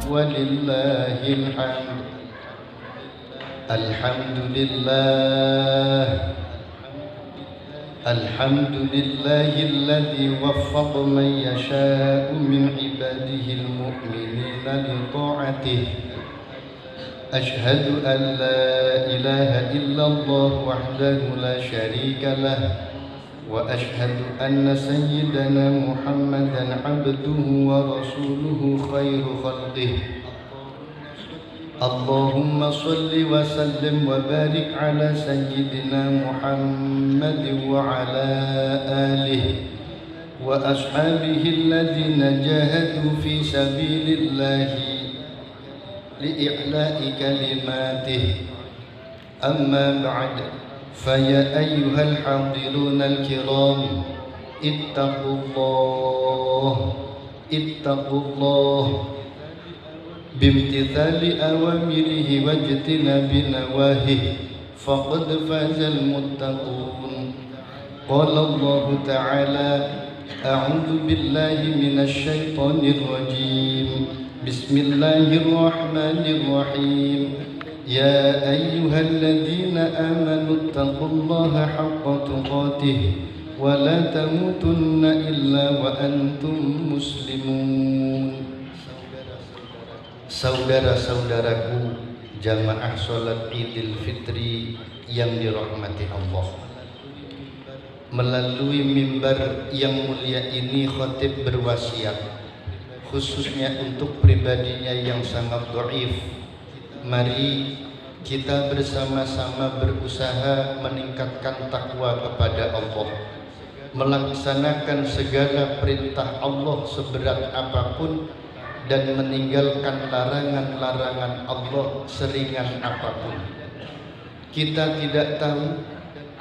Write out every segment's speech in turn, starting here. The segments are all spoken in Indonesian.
ولله الحمد الحمد لله الحمد لله الذي وفق من يشاء من عباده المؤمنين لطاعته أشهد أن لا إله إلا الله وحده لا شريك له وأشهد أن سيدنا محمدا عبده ورسوله خير خلقه اللهم صل وسلم وبارك على سيدنا محمد وعلى آله وأصحابه الذين جاهدوا في سبيل الله لإعلاء كلماته أما بعد فيا أيها الحاضرون الكرام اتقوا الله بامتثال أوامره واجتناب نواهيه فقد فاز المتقون قال الله تعالى أعوذ بالله من الشيطان الرجيم بسم الله الرحمن الرحيم يا أيها الذين آمنوا اتقوا الله حق تقاته ولا تموتن إلا وأنتم مسلمون. Saudara-saudaraku jamaah sholat Idul Fitri yang dirahmati Allah, melalui mimbar yang mulia ini khatib berwasiat khususnya untuk pribadinya yang sangat dhaif. Mari kita bersama-sama berusaha meningkatkan takwa kepada Allah, melaksanakan segala perintah Allah seberat apapun dan meninggalkan larangan-larangan Allah seringan apapun. Kita tidak tahu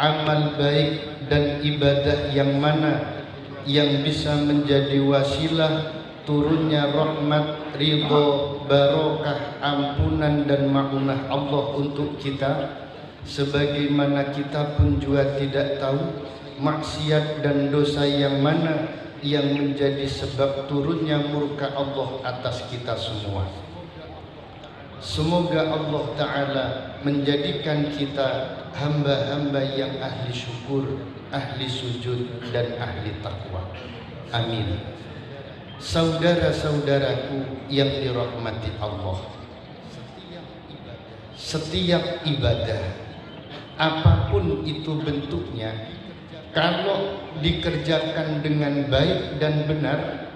amal baik dan ibadah yang mana yang bisa menjadi wasilah turunnya rahmat, ridho, barokah, ampunan dan ma'unah Allah untuk kita, sebagaimana kita pun juga tidak tahu maksiat dan dosa yang mana yang menjadi sebab turunnya murka Allah atas kita semua. Semoga Allah Ta'ala menjadikan kita hamba-hamba yang ahli syukur, ahli sujud dan ahli taqwa. Amin. Saudara-saudaraku yang dirahmati Allah, setiap ibadah apapun itu bentuknya, kalau dikerjakan dengan baik dan benar,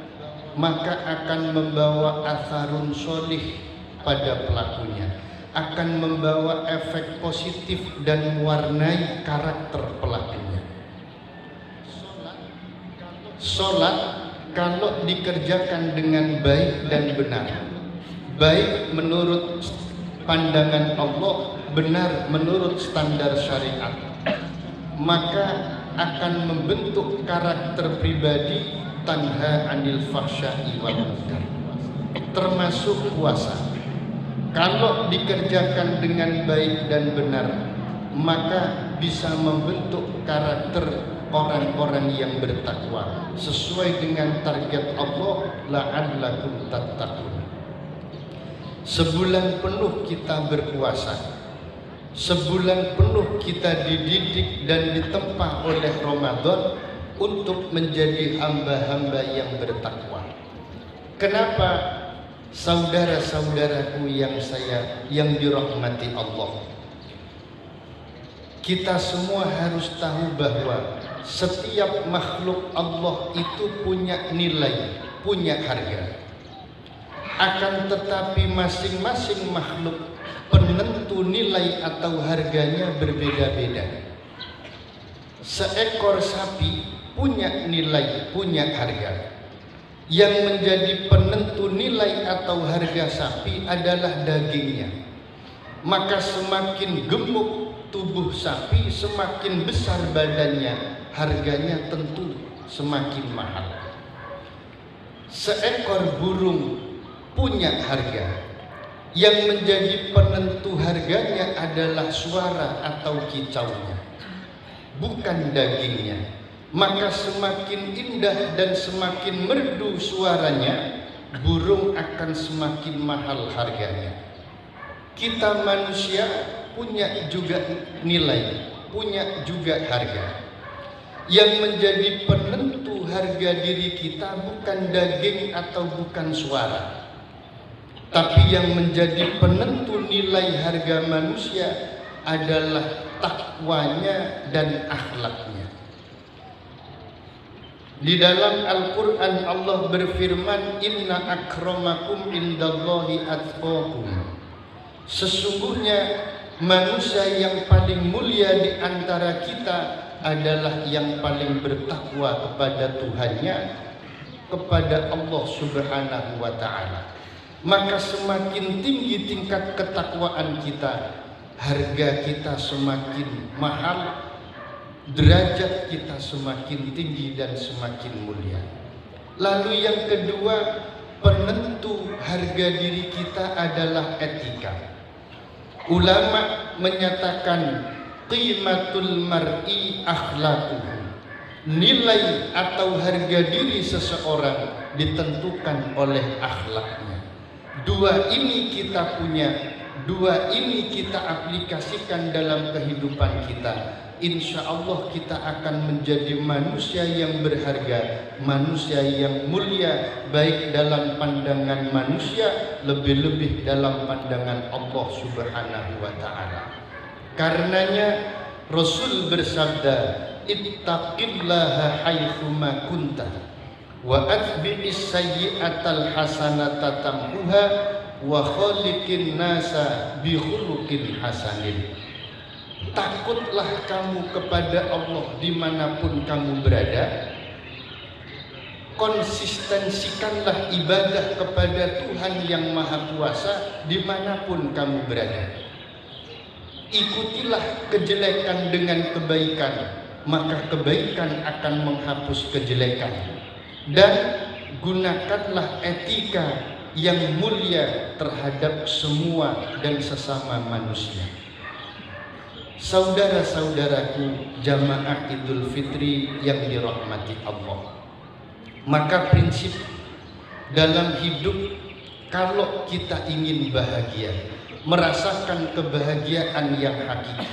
maka akan membawa atharun sholih pada pelakunya, akan membawa efek positif dan mewarnai karakter pelakunya. Sholat kalau dikerjakan dengan baik dan benar, baik menurut pandangan Allah, benar menurut standar syariat, maka akan membentuk karakter pribadi tanha anil fahsya'i wal munkar, termasuk puasa. Kalau dikerjakan dengan baik dan benar, maka bisa membentuk karakter orang-orang yang bertakwa sesuai dengan target Allah, la'allakum tattaqun. Sebulan penuh kita berpuasa, sebulan penuh kita dididik dan ditempa oleh Ramadan untuk menjadi hamba-hamba yang bertakwa. Kenapa? Saudara-saudaraku yang dirahmati Allah, kita semua harus tahu bahwa setiap makhluk Allah itu punya nilai, punya harga. Akan tetapi masing-masing makhluk penentu nilai atau harganya berbeda-beda. Seekor sapi punya nilai, punya harga. Yang menjadi penentu nilai atau harga sapi adalah dagingnya. Maka semakin gemuk tubuh sapi, semakin besar badannya, harganya tentu semakin mahal. Seekor burung punya harga. Yang menjadi penentu harganya adalah suara atau kicaunya, bukan dagingnya. Maka semakin indah dan semakin merdu suaranya, burung akan semakin mahal harganya. Kita manusia punya juga nilai, punya juga harga. Yang menjadi penentu harga diri kita bukan daging atau bukan suara, tapi yang menjadi penentu nilai harga manusia adalah takwanya dan akhlaknya. Di dalam Al-Quran Allah berfirman, Inna akramakum indallahi atqakum. Sesungguhnya manusia yang paling mulia di antara kita adalah yang paling bertakwa kepada Tuhannya, kepada Allah Subhanahu wa ta'ala. Maka semakin tinggi tingkat ketakwaan kita, harga kita semakin mahal, derajat kita semakin tinggi dan semakin mulia. Lalu yang kedua, penentu harga diri kita adalah etika. Ulama menyatakan qimatul mar'i akhlaquhu. Nilai atau harga diri seseorang ditentukan oleh akhlaknya. Dua ini kita punya, dua ini kita aplikasikan dalam kehidupan kita. Insya Allah kita akan menjadi manusia yang berharga, manusia yang mulia, baik dalam pandangan manusia, lebih-lebih dalam pandangan Allah Subhanahu wa ta'ala. Karenanya Rasul bersabda, ittaqillaha haitsuma kunta wa atbi'is sayyi'atal hasanata tamhuha wa khaliqin nasa bi khuluqin hasanin. Takutlah kamu kepada Allah dimanapun kamu berada. Konsistensikanlah ibadah kepada Tuhan yang Maha Kuasa dimanapun kamu berada. Ikutilah kejelekan dengan kebaikan, maka kebaikan akan menghapus kejelekan. Dan gunakanlah etika yang mulia terhadap semua dan sesama manusia. Saudara-saudaraku jamaah Idul Fitri yang dirahmati Allah, maka prinsip dalam hidup, kalau kita ingin bahagia, merasakan kebahagiaan yang hakiki,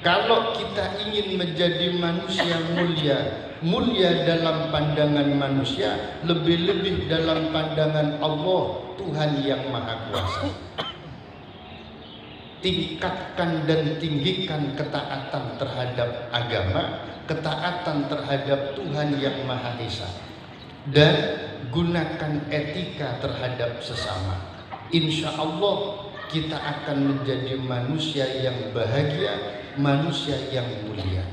kalau kita ingin menjadi manusia mulia, mulia dalam pandangan manusia, lebih-lebih dalam pandangan Allah, Tuhan yang Maha Kuasa, tingkatkan dan tinggikan ketaatan terhadap agama, ketaatan terhadap Tuhan yang Maha Esa, dan gunakan etika terhadap sesama. Insya Allah kita akan menjadi manusia yang bahagia, manusia yang mulia.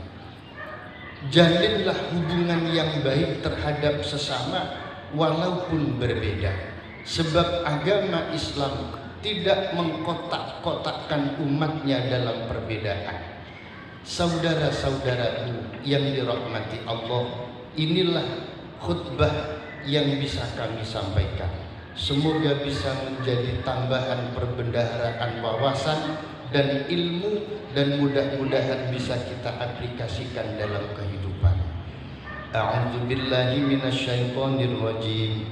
Jalinlah hubungan yang baik terhadap sesama walaupun berbeda, sebab agama Islam tidak mengkotak-kotakkan umatnya dalam perbedaan. Saudara-saudaraku yang dirahmati Allah, inilah khutbah yang bisa kami sampaikan. Semoga bisa menjadi tambahan perbendaharaan wawasan dan ilmu, dan mudah-mudahan bisa kita aplikasikan dalam kehidupan. A'udzubillahi minasyaitonirrajim.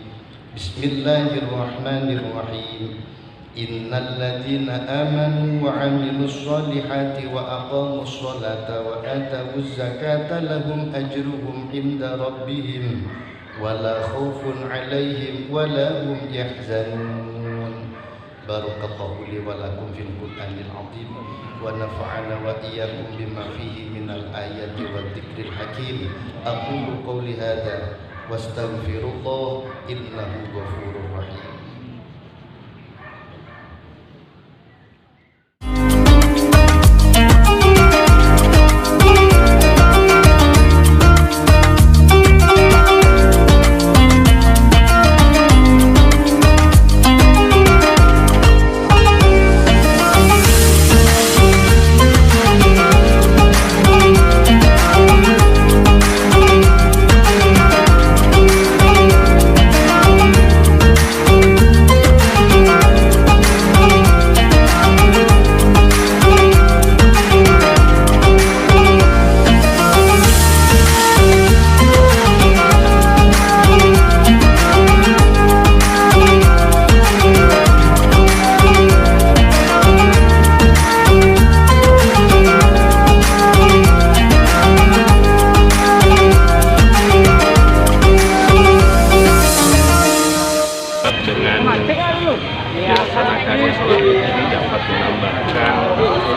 Bismillahirrahmanirrahim. Innal ladzina amanu wa 'amilus shalihati wa aqamus sholata wa atawuz zakata lahum ajruhum 'inda rabbihim wala khaufun 'alaihim wala hum yahzanun. Barakallahu li wa lakum fil Qur'anil 'azim wa nafa'ana wa iyyakum bima fihi minal ayati wadh dzikril hakim. Aqulu qawli hadza wastaghfirullah innahu ghafurur rahim. dilaksanakannya sholat ini dapat menambahkan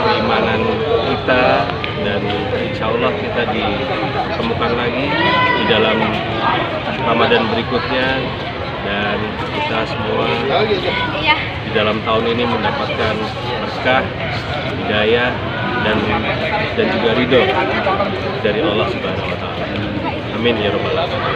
keimanan kita, dan insya Allah kita ditemukan lagi di dalam Ramadan berikutnya, dan kita semua di dalam tahun ini mendapatkan berkah, hidayah, dan juga ridho dari Allah Subhanahu wa Ta'ala. Amin ya rabbal alamin.